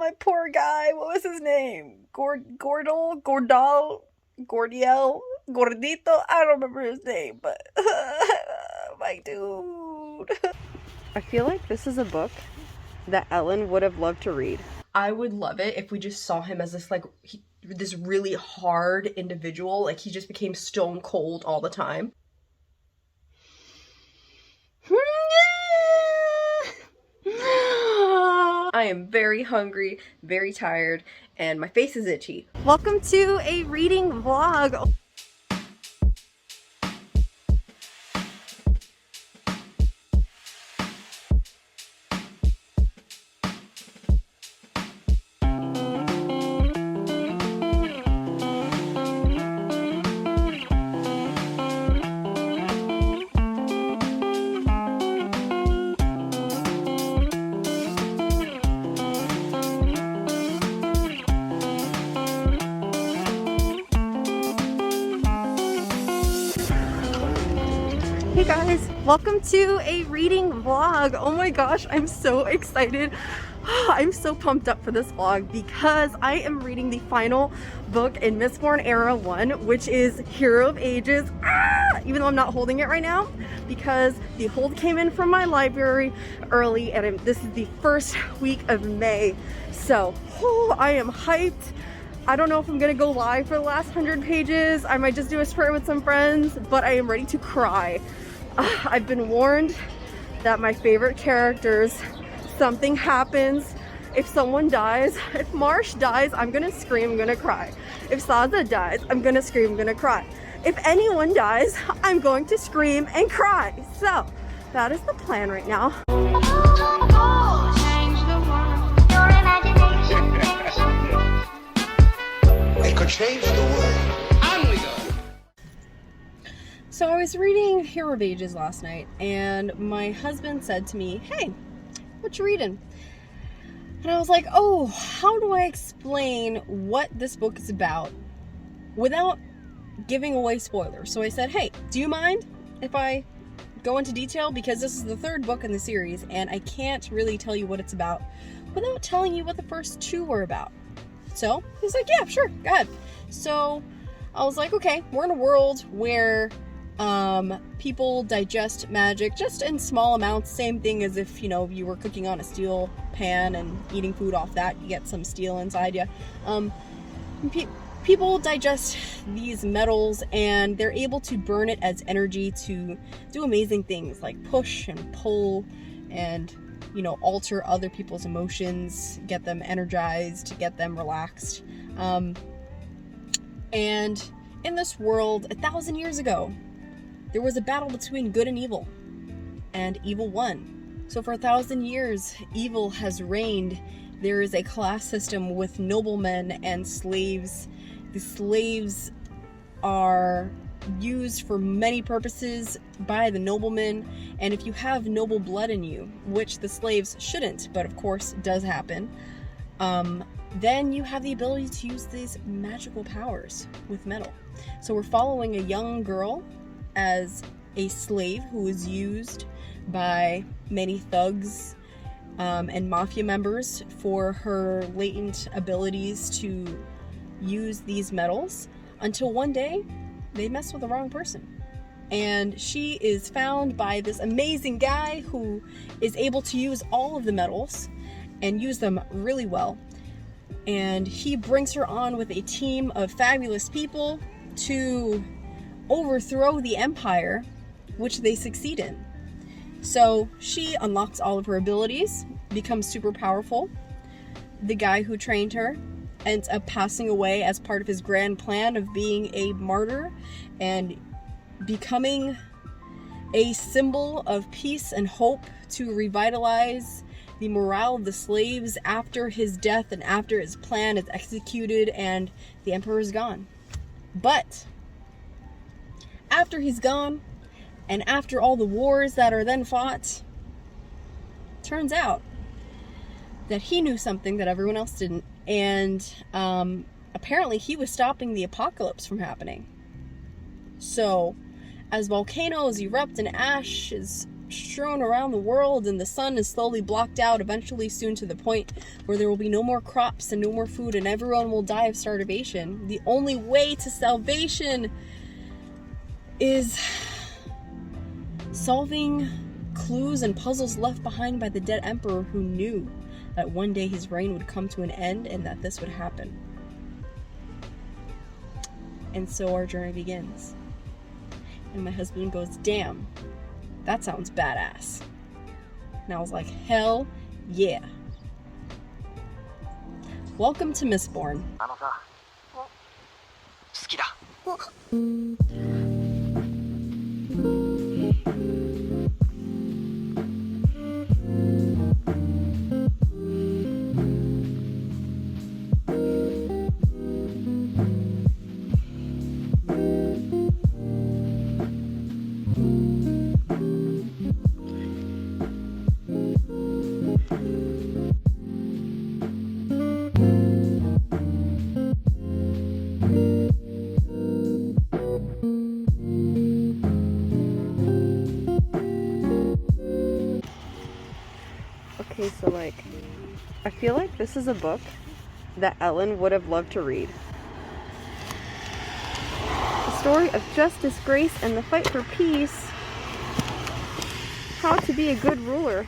my poor guy. What was his name? Gordiel? Gordito? I don't remember his name, but my dude. I feel like this is a book that Ellen would have loved to read. I would love it if we just saw him as this, like, this really hard individual. Like, he just became stone cold all the time. I am very hungry, very tired, and my face is itchy. Welcome to a reading vlog. Hey guys, welcome to a reading vlog. Oh my gosh, I'm so excited. I'm so pumped up for this vlog because I am reading the final book in Mistborn Era 1, which is Hero of Ages. Even though I'm not holding it right now because the hold came in from my library early and this is the first week of May. So I am hyped. I don't know if I'm gonna go live for the last 100 pages. I might just do a sprint with some friends, but I am ready to cry. I've been warned that my favorite characters, something happens. If someone dies, if Marsh dies, I'm gonna scream, I'm gonna cry. If Saza dies, I'm gonna scream, I'm gonna cry. If anyone dies, I'm going to scream and cry. So that is the plan right now. It could change the world. So I was reading Hero of Ages last night and my husband said to me, "Hey, what you reading?" And I was like, oh, how do I explain what this book is about without giving away spoilers? So I said, hey, do you mind if I go into detail? Because this is the third book in the series and I can't really tell you what it's about without telling you what the first two were about. So he's like, yeah, sure, go ahead. So I was like, okay, we're in a world where people digest magic just in small amounts. Same thing as if, you know, you were cooking on a steel pan and eating food off that, you get some steel inside you. People digest these metals and they're able to burn it as energy to do amazing things like push and pull and, you know, alter other people's emotions, get them energized, get them relaxed. And in this world, 1,000 years ago, there was a battle between good and evil won. So for 1,000 years, evil has reigned. There is a class system with noblemen and slaves. The slaves are used for many purposes by the noblemen, and if you have noble blood in you, which the slaves shouldn't, but of course does happen, then you have the ability to use these magical powers with metal. So we're following a young girl as a slave who is used by many thugs and mafia members for her latent abilities to use these metals, until one day they mess with the wrong person. And she is found by this amazing guy who is able to use all of the metals and use them really well. And he brings her on with a team of fabulous people to overthrow the empire, which they succeed in. So she unlocks all of her abilities, becomes super powerful. The guy who trained her ends up passing away as part of his grand plan of being a martyr and becoming a symbol of peace and hope to revitalize the morale of the slaves after his death and after his plan is executed and the emperor is gone. But after he's gone, and after all the wars that are then fought, turns out that he knew something that everyone else didn't, and apparently he was stopping the apocalypse from happening. So as volcanoes erupt and ash is strewn around the world, and the sun is slowly blocked out, eventually soon to the point where there will be no more crops and no more food, and everyone will die of starvation. The only way to salvation is solving clues and puzzles left behind by the dead emperor, who knew that one day his reign would come to an end and that this would happen. And so our journey begins. And my husband goes, damn, that sounds badass. And I was like, hell yeah. Welcome to Mistborn. Okay, so like, I feel like this is a book that Ellen would have loved to read. The story of justice, grace, and the fight for peace. How to be a good ruler.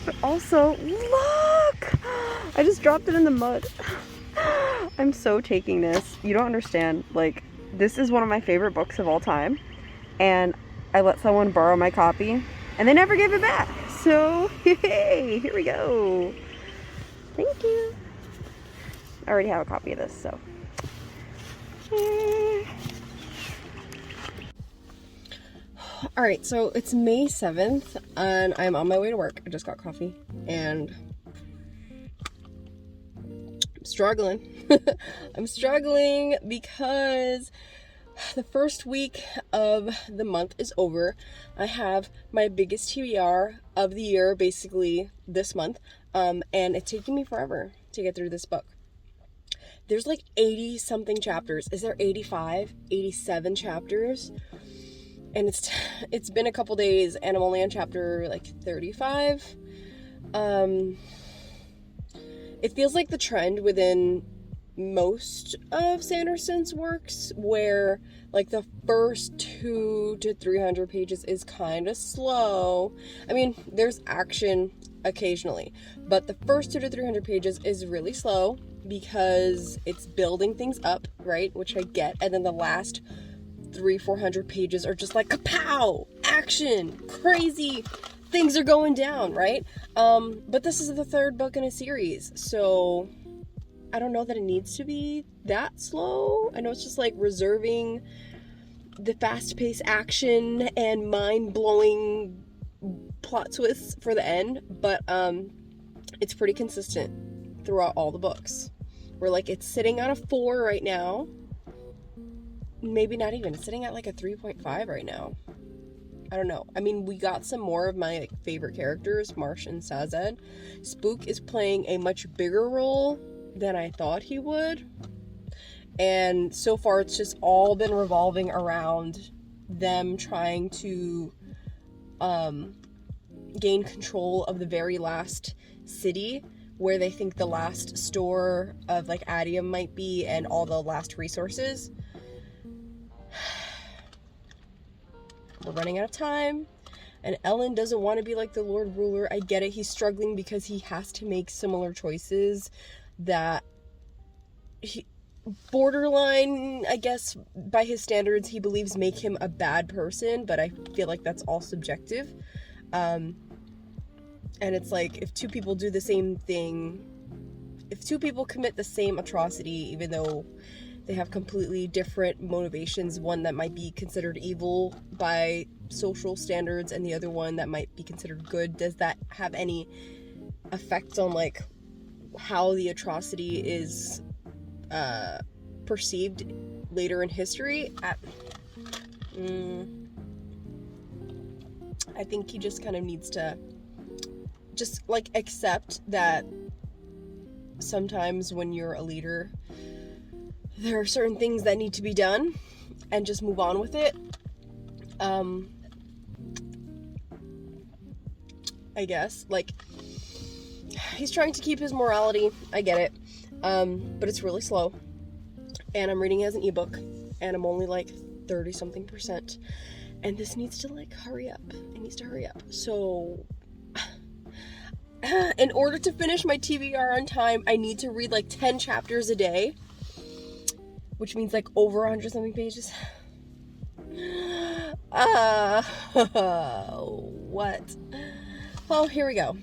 But also, look! I just dropped it in the mud. I'm so taking this. You don't understand. Like, this is one of my favorite books of all time. And I let someone borrow my copy, and they never gave it back. So, hey, here we go. Thank you. I already have a copy of this, so. Alright, so it's May 7th, and I'm on my way to work. I just got coffee, and I'm struggling. I'm struggling because the first week of the month is over. I have my biggest TBR of the year, basically, this month. And it's taking me forever to get through this book. There's like 80 something chapters. Is there 85, 87 chapters? And it's been a couple days, and I'm only on chapter like 35. It feels like the trend within most of Sanderson's works, where like the first 200 to 300 pages is kind of slow. I mean, there's action occasionally, but the first 200 to 300 pages is really slow because it's building things up, right? Which I get. And then the last 300-400 pages are just like kapow, action, crazy things are going down, right? But this is the third book in a series, so I don't know that it needs to be that slow. I know it's just like reserving the fast-paced action and mind-blowing plot twists for the end, but it's pretty consistent throughout all the books. We're like, it's sitting on a 4 right now. Maybe not even. It's sitting at like a 3.5 right now. I don't know. I mean, we got some more of my like, favorite characters, Marsh and Sazed. Spook is playing a much bigger role than I thought he would. And so far, it's just all been revolving around them trying to gain control of the very last city where they think the last store of like Adium might be and all the last resources. We're running out of time, and Ellen doesn't want to be like the Lord Ruler. I get it. He's struggling because he has to make similar choices that borderline, I guess, by his standards, he believes make him a bad person, but I feel like that's all subjective. And it's like, if two people do the same thing, if two people commit the same atrocity, even though they have completely different motivations, one that might be considered evil by social standards and the other one that might be considered good, does that have any effect on like how the atrocity is perceived later in history? I think he just kind of needs to just like accept that sometimes when you're a leader, there are certain things that need to be done, and just move on with it. I guess, like, he's trying to keep his morality, I get it, but it's really slow, and I'm reading it as an ebook, and I'm only like 30 something %, and this needs to like hurry up. It needs to hurry up. So in order to finish my TBR on time, I need to read like 10 chapters a day, which means like over 100 something pages. What? Well, here we go.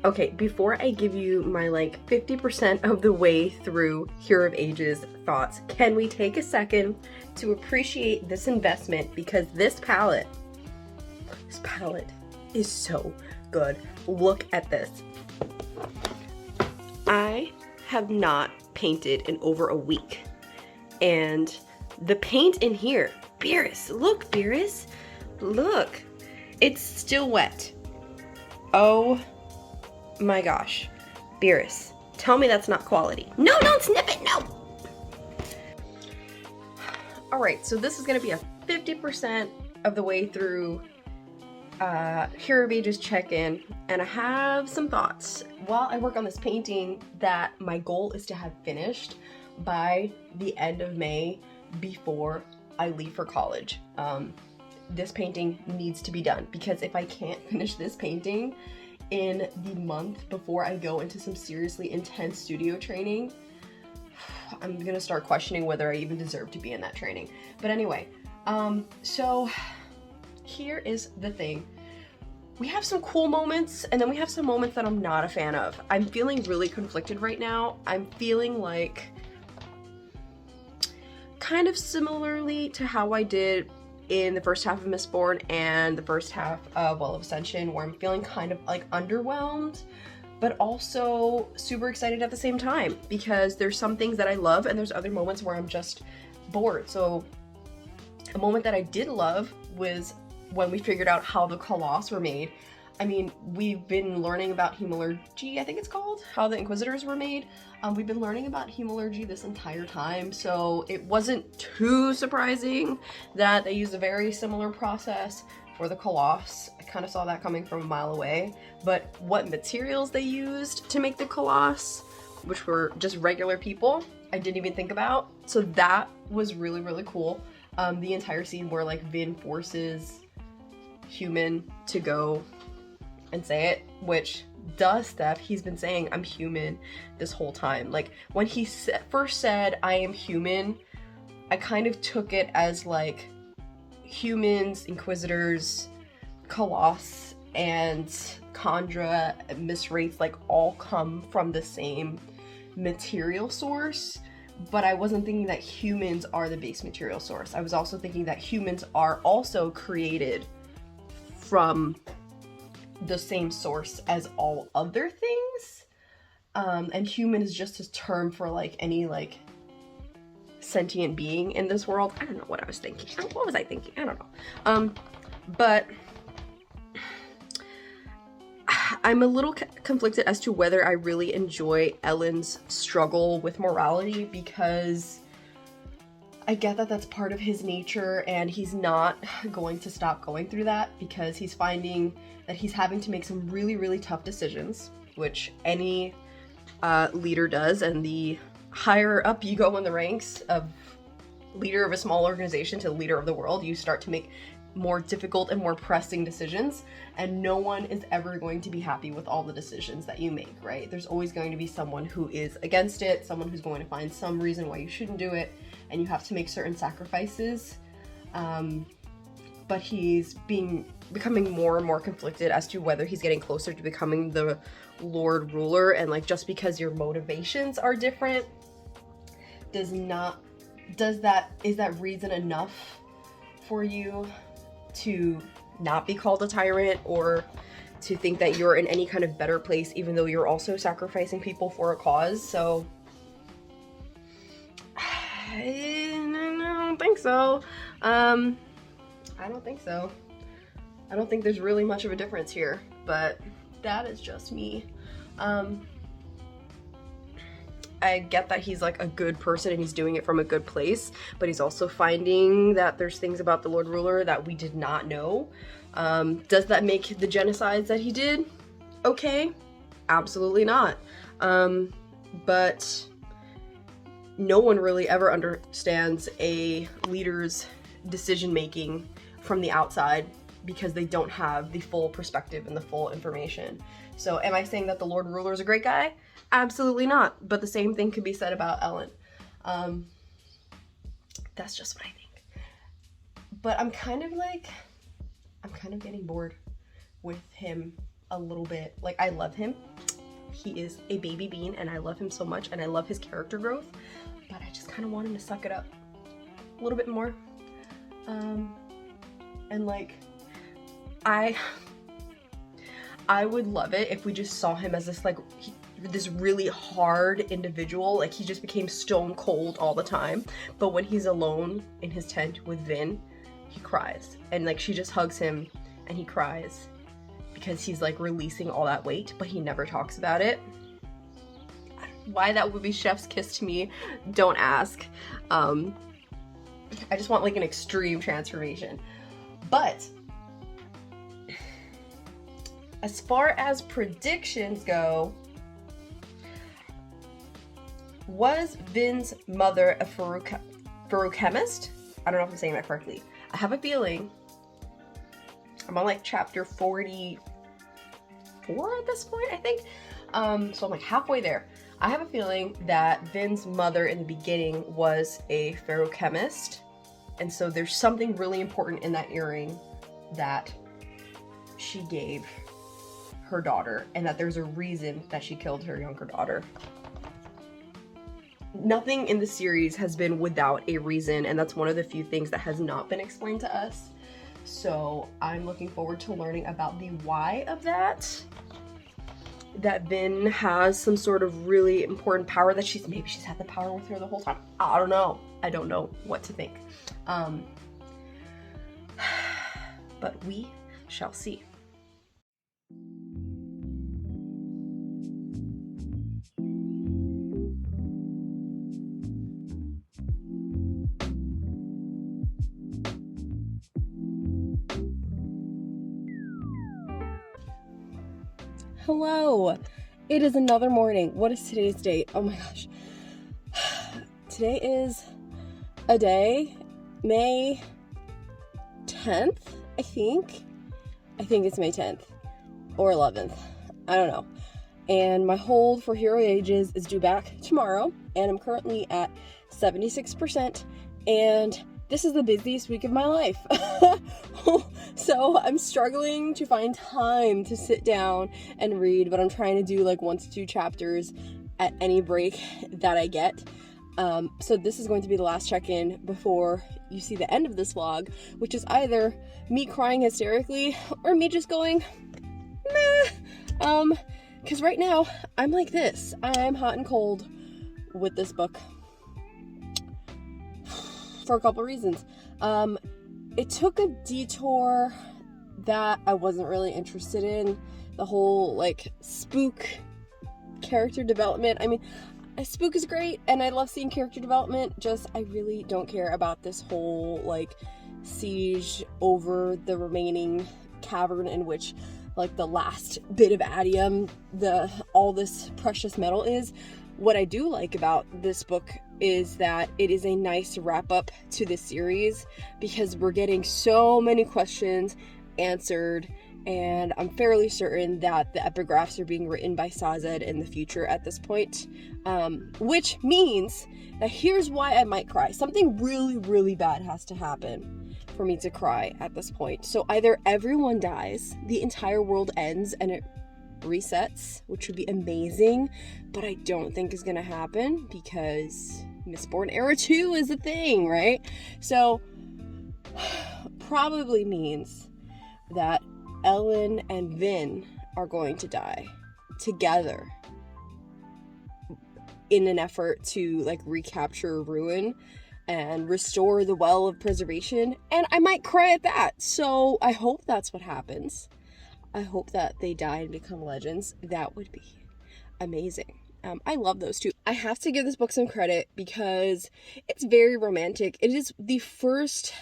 Okay, before I give you my like 50% of the way through Hero of Ages thoughts, can we take a second to appreciate this investment, because this palette is so good. Look at this. I have not painted in over a week, and the paint in here, Beerus, look, Beerus, look, it's still wet. Oh my gosh, Beerus, tell me that's not quality. No, don't snip it, no! Alright, so this is gonna be a 50% of the way through Hero of Ages check-in, and I have some thoughts while I work on this painting that my goal is to have finished by the end of May before I leave for college. This painting needs to be done, because if I can't finish this painting in the month before I go into some seriously intense studio training, I'm gonna start questioning whether I even deserve to be in that training. But anyway, so here is the thing. We have some cool moments, and then we have some moments that I'm not a fan of. I'm feeling really conflicted right now. I'm feeling like, kind of similarly to how I did in the first half of Mistborn and the first half of Well of Ascension, where I'm feeling kind of like underwhelmed, but also super excited at the same time, because there's some things that I love and there's other moments where I'm just bored. So a moment that I did love was when we figured out how the Colossus were made. I mean, we've been learning about hemalurgy, I think it's called, how the Inquisitors were made. We've been learning about hemalurgy this entire time, so it wasn't too surprising that they used a very similar process for the Colossus. I kind of saw that coming from a mile away, but what materials they used to make the Colossus, which were just regular people, I didn't even think about. So that was really, really cool. The entire scene where like Vin forces human to go and say it, which, duh, Steph, he's been saying I'm human this whole time. Like, when he first said I am human, I kind of took it as like humans, Inquisitors, Colossus, and Kandra, Miss Wraith, like all come from the same material source, but I wasn't thinking that humans are the base material source. I was also thinking that humans are also created from the same source as all other things, and human is just a term for like any like sentient being in this world. I don't know what I was thinking. What was I thinking? I don't know. But I'm a little conflicted as to whether I really enjoy Elend's struggle with morality, because I get that that's part of his nature, and he's not going to stop going through that, because he's finding that he's having to make some really, really tough decisions, which any leader does, and the higher up you go in the ranks of leader of a small organization to leader of the world, you start to make more difficult and more pressing decisions, and no one is ever going to be happy with all the decisions that you make, right? There's always going to be someone who is against it, someone who's going to find some reason why you shouldn't do it, and you have to make certain sacrifices. But he's being becoming more and more conflicted as to whether he's getting closer to becoming the Lord Ruler, and like just because your motivations are different is that reason enough for you to not be called a tyrant, or to think that you're in any kind of better place even though you're also sacrificing people for a cause? So I don't think so. I don't think so. I don't think there's really much of a difference here, but that is just me. I get that he's like a good person and he's doing it from a good place, but he's also finding that there's things about the Lord Ruler that we did not know. Does that make the genocides that he did okay? Absolutely not. But no one really ever understands a leader's decision making from the outside, because they don't have the full perspective and the full information. So am I saying that the Lord Ruler is a great guy? Absolutely not. But the same thing could be said about Ellen. That's just what I think. But I'm kind of getting bored with him a little bit. Like, I love him. He is a baby bean and I love him so much, and I love his character growth, but I just kind of want him to suck it up a little bit more. And like, I would love it if we just saw him as this like this really hard individual. Like, he just became stone cold all the time, but when he's alone in his tent with Vin, he cries, and like she just hugs him and he cries because he's like releasing all that weight, but he never talks about it. Why that would be chef's kiss to me, don't ask. I just want like an extreme transformation. But as far as predictions go, was Vin's mother a feruchemist? I don't know if I'm saying that correctly. I have a feeling. I'm on like chapter 44 at this point, I think. So I'm like halfway there. I have a feeling that Vin's mother in the beginning was a feruchemist, and so there's something really important in that earring that she gave her daughter, and that there's a reason that she killed her younger daughter. Nothing in the series has been without a reason, and that's one of the few things that has not been explained to us. So I'm looking forward to learning about the why of that. That Vin has some sort of really important power that maybe she's had the power with her the whole time. I don't know. I don't know what to think. But we shall see. Hello, it is another morning. What is today's date? Oh my gosh. Today is a day, May 10th, I think. I think it's May 10th or 11th. I don't know. And my hold for Hero Ages is due back tomorrow, and I'm currently at 76%, and this is the busiest week of my life. So I'm struggling to find time to sit down and read, but I'm trying to do like 1 to 2 chapters at any break that I get. So this is going to be the last check-in before you see the end of this vlog, which is either me crying hysterically or me just going, meh. Because right now I'm like this. I'm hot and cold with this book for a couple reasons. It took a detour that I wasn't really interested in. The whole like spook character development. I mean, spook is great and I love seeing character development, just I really don't care about this whole like siege over the remaining cavern in which like the last bit of adium, all this precious metal is. What I do like about this book is that it is a nice wrap up to the series, because we're getting so many questions answered and I'm fairly certain that the epigraphs are being written by Sazed in the future at this point, which means that here's why I might cry. Something really, really bad has to happen for me to cry at this point. So either everyone dies, the entire world ends, and it resets, which would be amazing, but I don't think is gonna happen because Mistborn Era 2 is a thing, right? So probably means that Ellen and Vin are going to die together in an effort to like recapture Ruin and restore the Well of Preservation, and I might cry at that. So I hope that's what happens. I hope that they die and become legends. That would be amazing. I love those two. I have to give this book some credit because it's very romantic. It is the first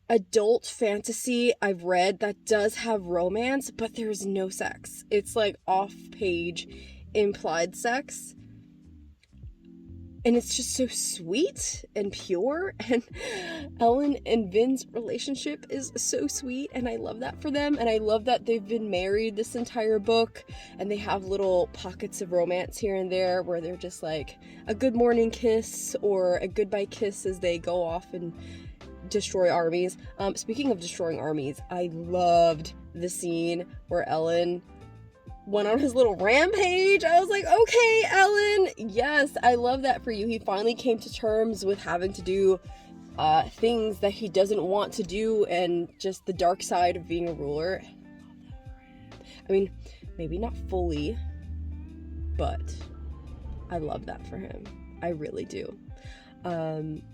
adult fantasy I've read that does have romance, but there's no sex. It's like off-page implied sex. And it's just so sweet and pure, and Ellen and Vin's relationship is so sweet, and I love that for them, and I love that they've been married this entire book, and they have little pockets of romance here and there where they're just like a good morning kiss or a goodbye kiss as they go off and destroy armies. Speaking of destroying armies, I loved the scene where Ellen went on his little rampage. I was like, okay, Ellen, yes, I love that for you. He finally came to terms with having to do things that he doesn't want to do, and just the dark side of being a ruler. I mean, maybe not fully, but I love that for him. I really do.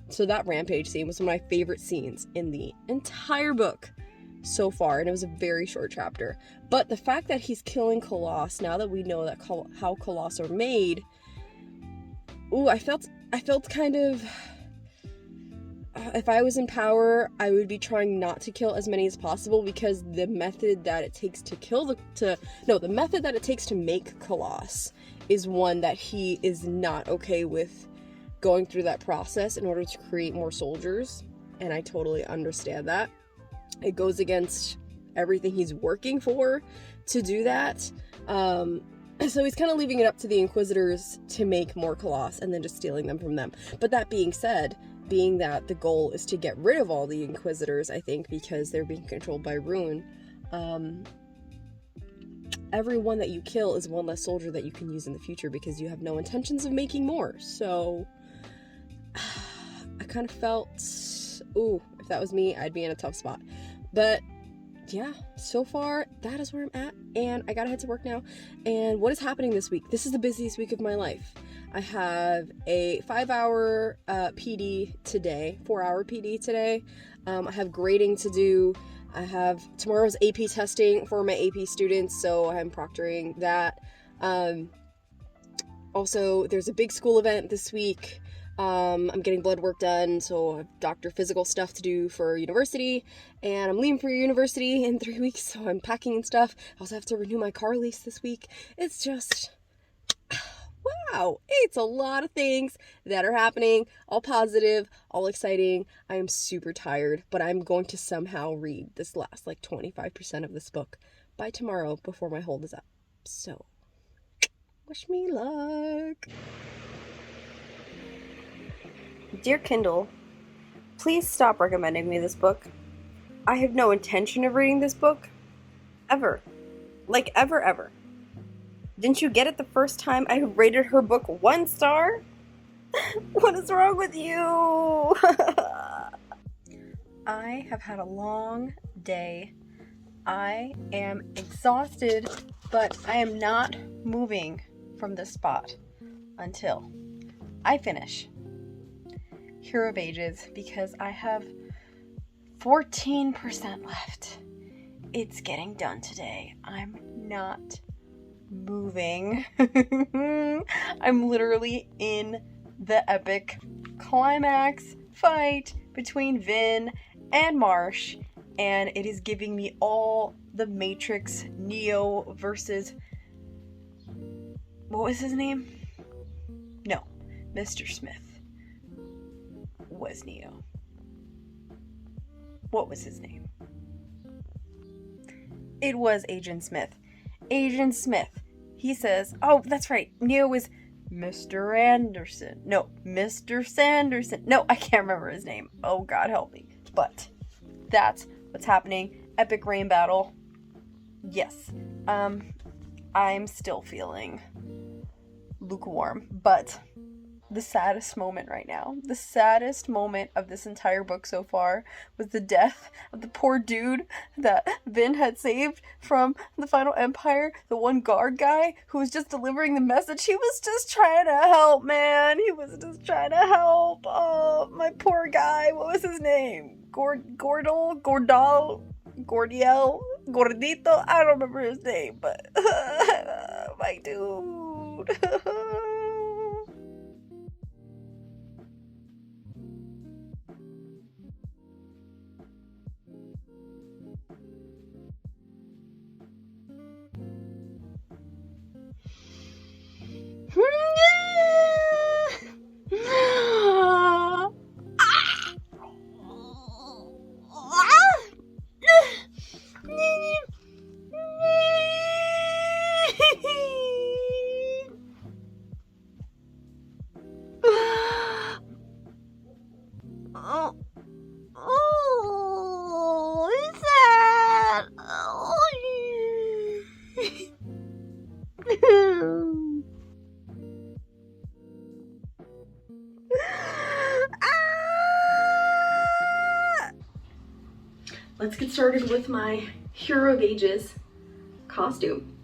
So that rampage scene was one of my favorite scenes in the entire book so far, and it was a very short chapter. But the fact that he's killing Colossus, now that we know that how Colossus are made, ooh, I felt kind of, if I was in power, I would be trying not to kill as many as possible, because the method that it takes to the method that it takes to make Colossus is one that he is not okay with going through that process in order to create more soldiers, and I totally understand that. It goes against everything he's working for to do that. So he's kind of leaving it up to the Inquisitors to make more Colossus and then just stealing them from them. But that being said, being that the goal is to get rid of all the Inquisitors, I think, because they're being controlled by Ruin, every one that you kill is one less soldier that you can use in the future, because you have no intentions of making more. So I kind of felt, ooh, if that was me, I'd be in a tough spot. But yeah, so far that is where I'm at, and I gotta head to work now. And what is happening this week? This is the busiest week of my life. I have a 5-hour PD today, 4-hour PD today. I have grading to do. I have tomorrow's AP testing for my AP students, so I'm proctoring that. Also, there's a big school event this week. I'm getting blood work done, so I have doctor physical stuff to do for university, and I'm leaving for university in 3 weeks, so I'm packing and stuff. I also have to renew my car lease this week. It's just, wow, it's a lot of things that are happening, all positive, all exciting. I am super tired, but I'm going to somehow read this last, 25% of this book by tomorrow before my hold is up. So, wish me luck. Dear Kindle, please stop recommending me this book. I have no intention of reading this book. Ever. Ever. Didn't you get it the first time I rated her book 1 star? What is wrong with you? I have had a long day. I am exhausted, but I am not moving from this spot until I finish Hero of Ages, because I have 14% left. It's getting done today. I'm not moving. I'm literally in the epic climax fight between Vin and Marsh, and it is giving me all the Matrix Neo versus, what was his name? No, Mr. Smith was Neo. What was his name? It was Agent Smith. Agent Smith. He says, oh, that's right. Neo is Mr. Anderson. No, Mr. Sanderson. No, I can't remember his name. Oh, God help me. But that's what's happening. Epic rain battle. Yes. I'm still feeling lukewarm, but the saddest moment right now, the saddest moment of this entire book so far was the death of the poor dude that Vin had saved from the Final Empire, the one guard guy who was just delivering the message. He was just trying to help, man. He was just trying to help. Oh, my poor guy. What was his name? Gordiel? Gordito? I don't remember his name, but my dude. Let's get started with my Hero of Ages costume.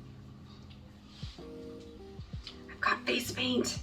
I've got face paint.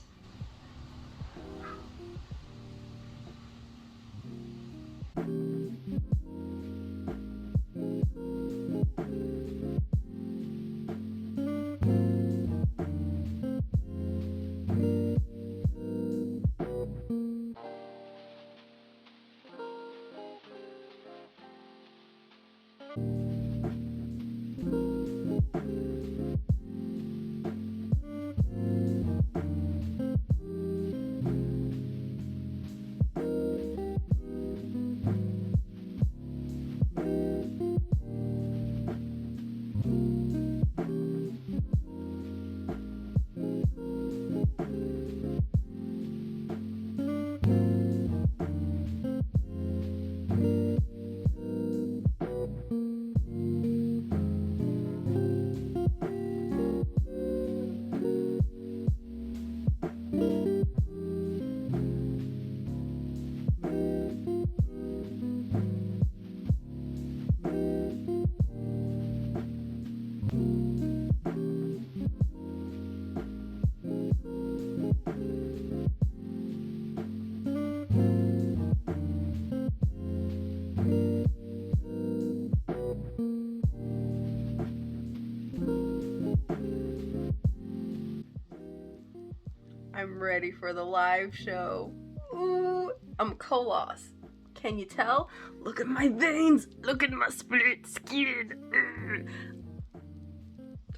I'm ready for the live show. Ooh, I'm Colos. Can you tell? Look at my veins. Look at my split skin.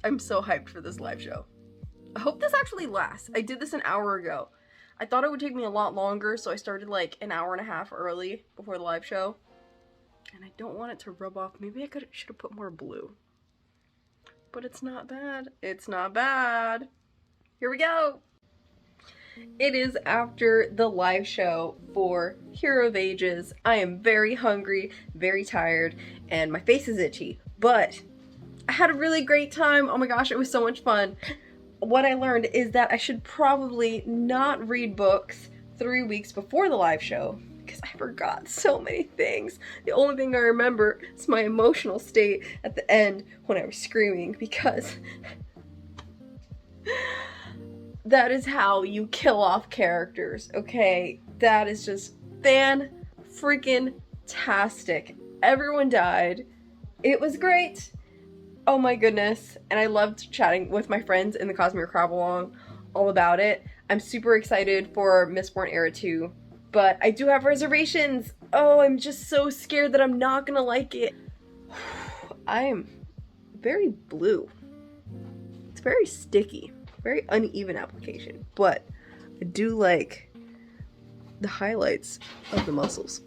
I'm so hyped for this live show. I hope this actually lasts. I did this an hour ago. I thought it would take me a lot longer, so I started like an hour and a half early before the live show. And I don't want it to rub off. Maybe I should have put more blue. But it's not bad. It's not bad. Here we go. It is after the live show for Hero of Ages. I am very hungry, very tired, and my face is itchy. But I had a really great time. Oh my gosh, it was so much fun. What I learned is that I should probably not read books 3 weeks before the live show because I forgot so many things. The only thing I remember is my emotional state at the end when I was screaming because that is how you kill off characters, okay? That is just fan-freaking-tastic. Everyone died. It was great. Oh my goodness. And I loved chatting with my friends in the Cosmere Crab-Along all about it. I'm super excited for Mistborn Era 2, but I do have reservations. Oh, I'm just so scared that I'm not gonna like it. I am very blue. It's very sticky. Very uneven application, but I do like the highlights of the muscles.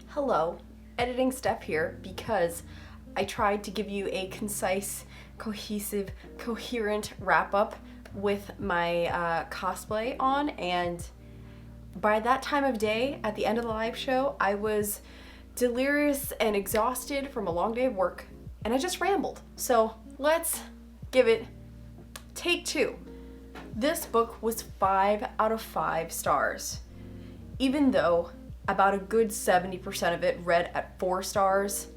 Hello, editing Steph here because I tried to give you a concise, cohesive, coherent wrap-up with my cosplay on, and by that time of day, at the end of the live show, I was delirious and exhausted from a long day of work, and I just rambled. So let's give it take 2. This book was 5 out of 5 stars. Even though about a good 70% of it read at 4 stars,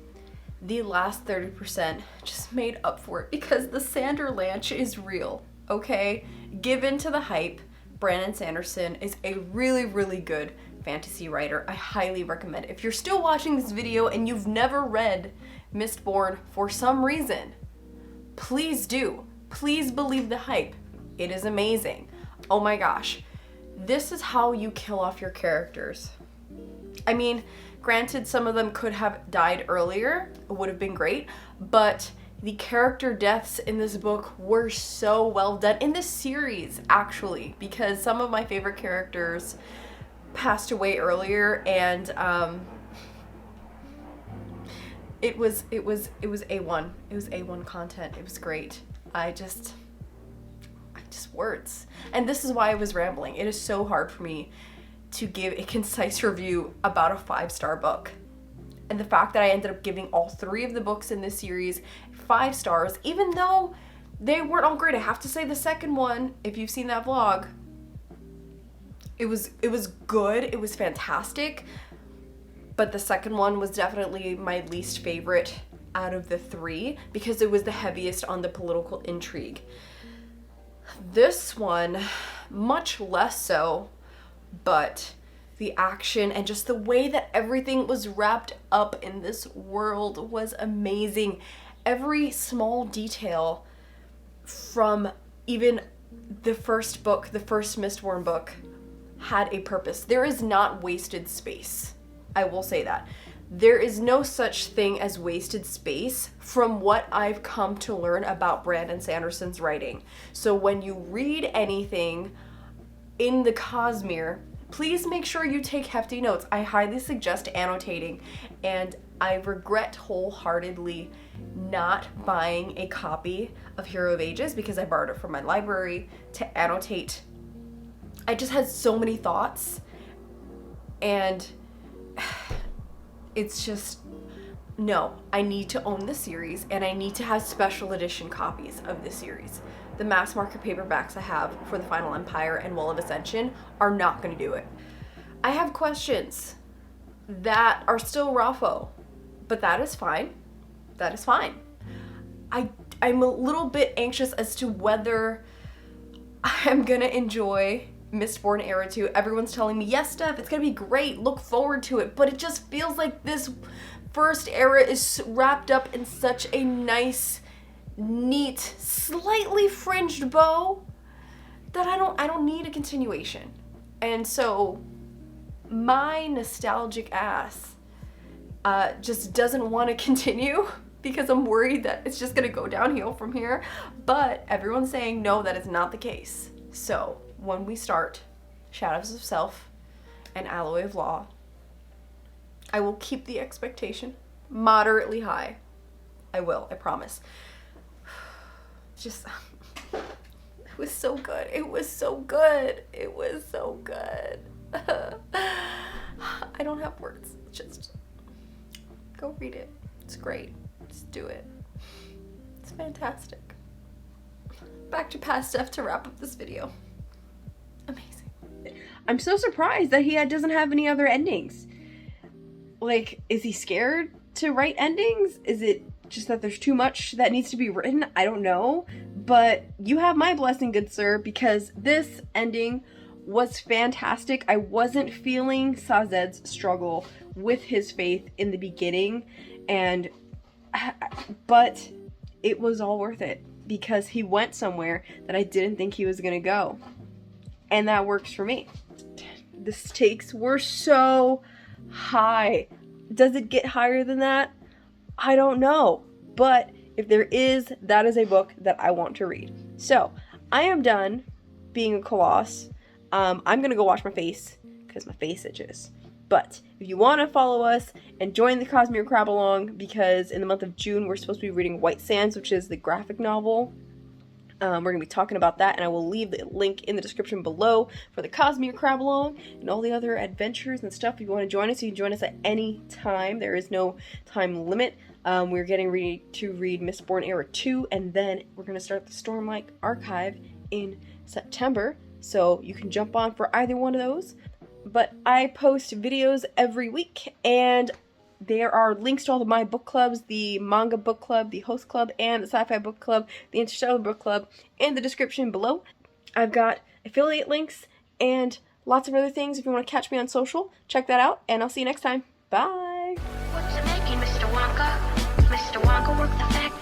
the last 30% just made up for it because the Sanderlanche is real, okay? Give in to the hype. Brandon Sanderson is a really, really good fantasy writer. I highly recommend it. If you're still watching this video and you've never read Mistborn for some reason, please do. Please believe the hype. It is amazing. Oh my gosh. This is how you kill off your characters. I mean, granted, some of them could have died earlier. It would have been great, but the character deaths in this book were so well done. In this series, actually, because some of my favorite characters passed away earlier, and it was A1. It was A1 content. It was great. I just words. And this is why I was rambling. It is so hard for me to give a concise review about a 5-star book. And the fact that I ended up giving all 3 of the books in this series 5 stars, even though they weren't all great. I have to say the second one, if you've seen that vlog, it was good. It was fantastic. But the second one was definitely my least favorite out of the 3 because it was the heaviest on the political intrigue. This one, much less so, but the action and just the way that everything was wrapped up in this world was amazing. Every small detail from even the first book, the first Mistborn book, had a purpose. There is not wasted space. I will say that. There is no such thing as wasted space from what I've come to learn about Brandon Sanderson's writing. So when you read anything in the Cosmere, please make sure you take hefty notes. I highly suggest annotating, and I regret wholeheartedly not buying a copy of Hero of Ages because I borrowed it from my library to annotate. I just had so many thoughts, and it's just, no, I need to own the series, and I need to have special edition copies of this series. The mass market paperbacks I have for the Final Empire and Wall of Ascension are not going to do it. I have questions that are still raffo, but that is fine. That is fine. I'm a little bit anxious as to whether I'm going to enjoy Mistborn Era 2. Everyone's telling me, yes, Steph, it's gonna be great, look forward to it, but it just feels like this first era is wrapped up in such a nice, neat, slightly fringed bow that I don't need a continuation. And so my nostalgic ass just doesn't want to continue because I'm worried that it's just gonna go downhill from here, but everyone's saying no, that is not the case. So when we start Shadows of Self and Alloy of Law, I will keep the expectation moderately high. I will, I promise. Just, it was so good. It was so good. It was so good. I don't have words. Just go read it. It's great. Just do it. It's fantastic. Back to past stuff to wrap up this video. Amazing. I'm so surprised that he doesn't have any other endings. Like, is he scared to write endings? Is it just that there's too much that needs to be written? I don't know. But you have my blessing, good sir, because this ending was fantastic. I wasn't feeling Sazed's struggle with his faith in the beginning, but it was all worth it because he went somewhere that I didn't think he was gonna go. And that works for me. The stakes were so high. Does it get higher than that? I don't know. But if there is, that is a book that I want to read. So, I am done being a coloss. I'm gonna go wash my face because my face itches. But if you want to follow us and join the Cosmere Crab Along, because in the month of June we're supposed to be reading White Sands, which is the graphic novel. We're going to be talking about that, and I will leave the link in the description below for the Cosmere Crab Along and all the other adventures and stuff. If you want to join us, you can join us at any time. There is no time limit. We're getting ready to read Mistborn Era 2, and then we're going to start the Stormlight Archive in September, so you can jump on for either one of those. But I post videos every week, and there are links to all of my book clubs, the manga book club, the host club, and the sci-fi book club, the interstellar book club, in the description below. I've got affiliate links and lots of other things. If you want to catch me on social, check that out, and I'll see you next time. Bye! What's it making, Mr. Wonka? Mr. Wonka, work the factory.